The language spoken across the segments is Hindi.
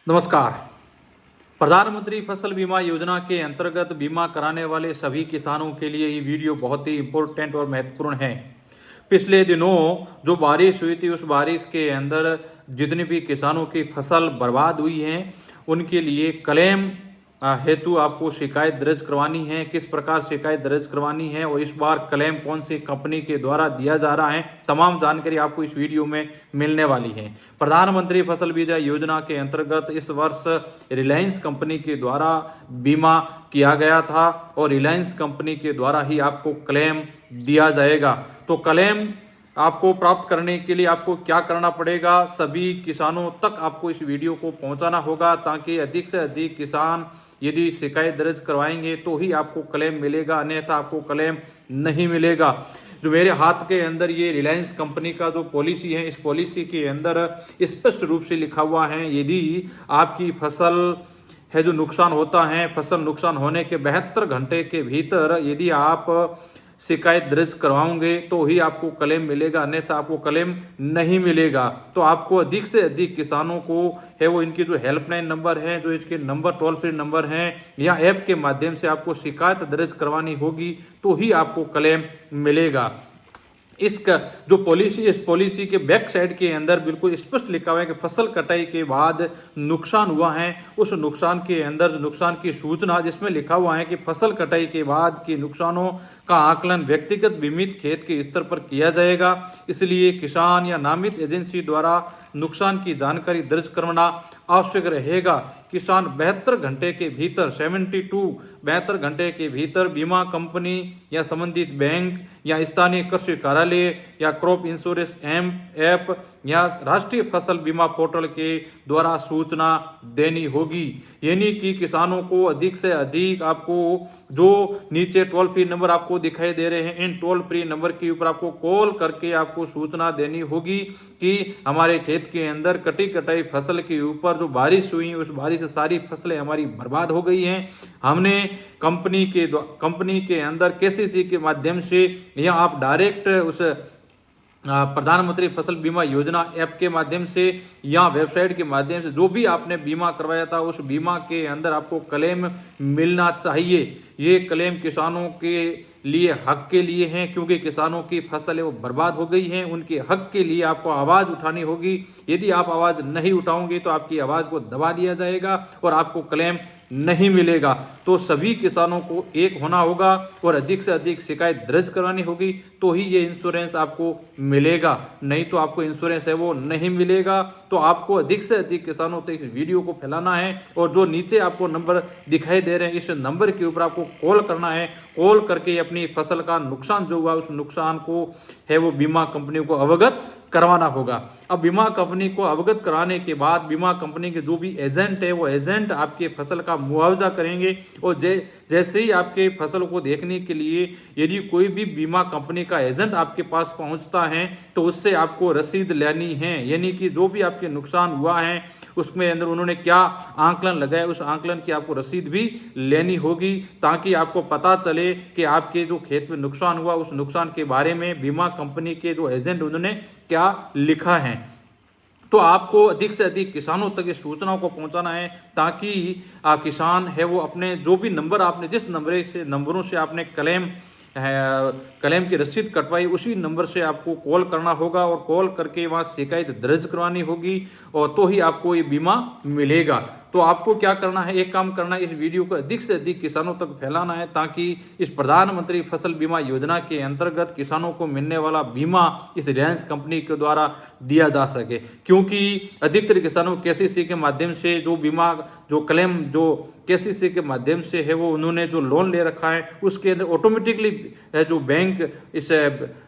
नमस्कार। प्रधानमंत्री फसल बीमा योजना के अंतर्गत बीमा कराने वाले सभी किसानों के लिए ये वीडियो बहुत ही इम्पोर्टेंट और महत्वपूर्ण है। पिछले दिनों जो बारिश हुई थी, उस बारिश के अंदर जितनी भी किसानों की फसल बर्बाद हुई है, उनके लिए क्लेम हेतु आपको शिकायत दर्ज करवानी है। किस प्रकार शिकायत दर्ज करवानी है और इस बार क्लेम कौन सी कंपनी के द्वारा दिया जा रहा है, तमाम जानकारी आपको इस वीडियो में मिलने वाली है। प्रधानमंत्री फसल बीमा योजना के अंतर्गत इस वर्ष रिलायंस कंपनी के द्वारा बीमा किया गया था और रिलायंस कंपनी के द्वारा ही आपको क्लेम दिया जाएगा। तो क्लेम आपको प्राप्त करने के लिए आपको क्या करना पड़ेगा, सभी किसानों तक आपको इस वीडियो को पहुंचाना होगा, ताकि अधिक से अधिक किसान यदि शिकायत दर्ज करवाएंगे तो ही आपको क्लेम मिलेगा, अन्यथा आपको क्लेम नहीं मिलेगा। जो मेरे हाथ के अंदर ये रिलायंस कंपनी का जो पॉलिसी है, इस पॉलिसी के अंदर स्पष्ट रूप से लिखा हुआ है, यदि आपकी फसल है जो नुकसान होता है, फसल नुकसान होने के 72 घंटे के भीतर यदि आप शिकायत दर्ज करवाओगे तो ही आपको क्लेम मिलेगा, अन्यथा आपको क्लेम नहीं मिलेगा। तो आपको अधिक से अधिक किसानों को है वो इनकी जो हेल्पलाइन नंबर है, जो इसके नंबर टोल फ्री नंबर हैं या ऐप के माध्यम से आपको शिकायत दर्ज करवानी होगी, तो ही आपको क्लेम मिलेगा। इसका जो पॉलिसी, इस पॉलिसी के बैक साइड के अंदर बिल्कुल स्पष्ट लिखा हुआ है कि फसल कटाई के बाद नुकसान हुआ है, उस नुकसान के अंदर नुकसान की सूचना, जिसमें लिखा हुआ है कि फसल कटाई के बाद के नुकसानों का आकलन व्यक्तिगत बीमित खेत के स्तर पर किया जाएगा। इसलिए किसान या नामित एजेंसी द्वारा नुकसान की जानकारी दर्ज करवाना आवश्यक रहेगा। किसान 72 घंटे के भीतर 72 घंटे के भीतर बीमा कंपनी या संबंधित बैंक या स्थानीय कृषि कार्यालय या क्रॉप इंश्योरेंस ऐप या राष्ट्रीय फसल बीमा पोर्टल के द्वारा सूचना देनी होगी। यानी कि किसानों को अधिक से अधिक आपको जो नीचे टोल फ्री नंबर आपको दिखाई दे रहे हैं, इन टोल फ्री नंबर के ऊपर आपको कॉल करके आपको सूचना देनी होगी कि हमारे खेत के अंदर कटाई फसल के ऊपर जो बारिश हुई, उस बारिश से सारी फसलें हमारी बर्बाद हो गई हैं। हमने कंपनी के अंदर केसीसी के माध्यम से या आप डायरेक्ट उस प्रधानमंत्री फसल बीमा योजना ऐप के माध्यम से या वेबसाइट के माध्यम से जो भी आपने बीमा करवाया था, उस बीमा के अंदर आपको क्लेम मिलना चाहिए। ये क्लेम किसानों के लिए हक के लिए हैं, क्योंकि किसानों की फसल है वो बर्बाद हो गई हैं। उनके हक के लिए आपको आवाज़ उठानी होगी। यदि आप आवाज़ नहीं उठाओगे तो आपकी आवाज़ को दबा दिया जाएगा और आपको क्लेम नहीं मिलेगा। तो सभी किसानों को एक होना होगा और अधिक से अधिक शिकायत दर्ज करवानी होगी, तो ही ये इंश्योरेंस आपको मिलेगा, नहीं तो आपको इंश्योरेंस है वो नहीं मिलेगा। तो आपको अधिक से अधिक किसानों तक इस वीडियो को फैलाना है और जो नीचे आपको नंबर दिखाई दे रहे हैं, इस नंबर के ऊपर आपको कॉल करना है। कॉल करके अपनी फसल का नुकसान जो हुआ, उस नुकसान को है वो बीमा कंपनी को अवगत करवाना होगा। अब बीमा कंपनी को अवगत कराने के बाद बीमा कंपनी के जो भी एजेंट है, वो एजेंट आपके फसल का मुआवजा करेंगे और जैसे ही आपके फसल को देखने के लिए यदि कोई भी बीमा कंपनी का एजेंट आपके पास पहुंचता है, तो उससे आपको रसीद लेनी है। यानी कि जो भी आपके नुकसान हुआ है उसमें अंदर उन्होंने क्या आंकलन लगाया, उस आंकलन की आपको रसीद भी लेनी होगी, ताकि आपको पता चले कि आपके जो खेत में नुकसान हुआ, उस नुकसान के बारे में बीमा कंपनी के जो एजेंट उन्होंने क्या लिखा है। तो आपको अधिक से अधिक किसानों तक इस सूचनाओं को पहुंचाना है, ताकि किसान है वो अपने जो भी नंबर आपने जिस नंबरों से आपने क्लेम की रसीद कटवाई, उसी नंबर से आपको कॉल करना होगा और कॉल करके वहाँ शिकायत दर्ज करवानी होगी, और तो ही आपको ये बीमा मिलेगा। तो आपको क्या करना है, एक काम करना है, इस वीडियो को अधिक से अधिक किसानों तक फैलाना है, ताकि इस प्रधानमंत्री फसल बीमा योजना के अंतर्गत किसानों को मिलने वाला बीमा इस रिलायंस कंपनी के द्वारा दिया जा सके। क्योंकि अधिकतर किसानों केसीसी के माध्यम से जो बीमा जो क्लेम जो केसीसी के माध्यम से है वो उन्होंने जो लोन ले रखा है, उसके अंदर ऑटोमेटिकली है जो बैंक इस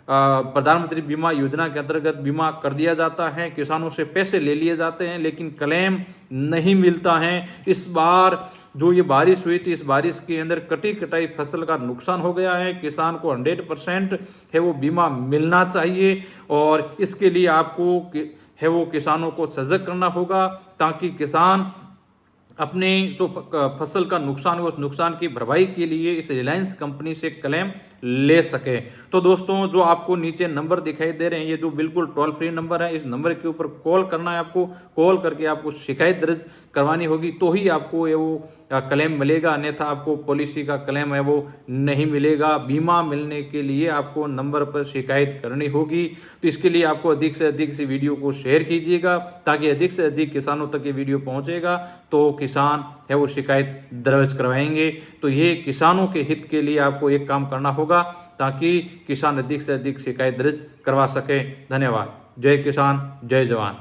प्रधानमंत्री बीमा योजना के अंतर्गत बीमा कर दिया जाता है, किसानों से पैसे ले लिए जाते हैं, लेकिन क्लेम नहीं मिलता है। इस बार जो ये बारिश हुई थी, इस बारिश के अंदर कटाई फसल का नुकसान हो गया है। किसान को 100% है वो बीमा मिलना चाहिए, और इसके लिए आपको है वो किसानों को सजग करना होगा, ताकि किसान अपने जो फसल का नुकसान हो, उस नुकसान की भरपाई के लिए इस रिलायंस कंपनी से क्लेम ले सके। तो दोस्तों जो आपको नीचे नंबर दिखाई दे रहे हैं, ये जो बिल्कुल टोल फ्री नंबर है, इस नंबर के ऊपर कॉल करना है आपको। कॉल करके आपको शिकायत दर्ज करवानी होगी, तो ही आपको ये वो क्लेम मिलेगा, अन्यथा आपको पॉलिसी का क्लेम है वो नहीं मिलेगा। बीमा मिलने के लिए आपको नंबर पर शिकायत करनी होगी। तो इसके लिए आपको अधिक से अधिक इस वीडियो को शेयर कीजिएगा, ताकि अधिक से अधिक किसानों तक ये वीडियो पहुंचेगा, तो किसान है वो शिकायत दर्ज करवाएंगे। तो ये किसानों के हित के लिए आपको एक काम करना होगा, ताकि किसान अधिक से अधिक शिकायत दर्ज करवा सके। धन्यवाद। जय किसान, जय जवान।